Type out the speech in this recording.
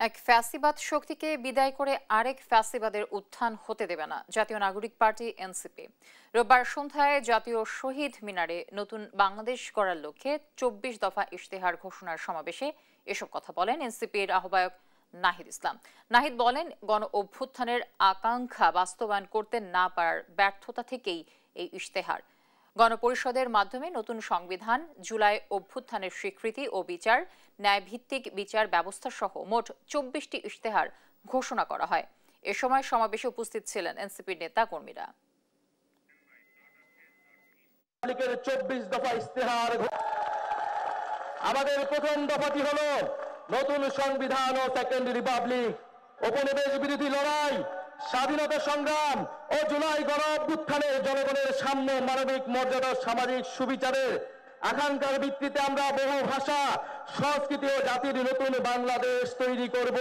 এক ফ্যাসিবাদ শক্তিকে বিদায় করে আরেক ফ্যাসিবাদের উত্থান হতে দেবে না জাতীয় নাগরিক পার্টি এনসিপি। রোববার সন্ধ্যায় জাতীয় শহীদ মিনারে নতুন বাংলাদেশ গড়ার লক্ষ্যে ২৪ দফা ইশতেহার ঘোষণার সমাবেশে এসব কথা বলেন এনসিপির আহ্বায়ক নাহিদ ইসলাম। নাহিদ বলেন, গণ অভ্যুত্থানের আকাঙ্ক্ষা বাস্তবায়ন করতে না পারার ব্যর্থতা থেকেই এই ইশতেহার। গণপরিষদের মাধ্যমে নতুন সংবিধান, জুলাই অভ্যুত্থানের স্বীকৃতি ও বিচার, ন্যায়ভিত্তিক বিচার ব্যবস্থা সহ মোট ২৪টি ইশতেহার ঘোষণা করা হয়। এ সময় সমাবেশে উপস্থিত ছিলেন এনসিপির নেতা কর্মীরা। ২৪ দফা ইশতেহার। আমাদের প্রথম দফাটি হলো নতুন সংবিধান ও সেকেন্ড রিপাবলিক, উপনিবেশ বিরোধী লড়াই, স্বাধীনতা সংগ্রাম ও জুলাই গণ অভ্যুত্থানের জনগণের সাম্য, মানবিক মর্যাদা, সামাজিক সুবিচারের আকাঙ্ক্ষার ভিত্তিতে আমরা বহু ভাষা, সংস্কৃতি ও জাতির নতুন বাংলাদেশ তৈরি করব।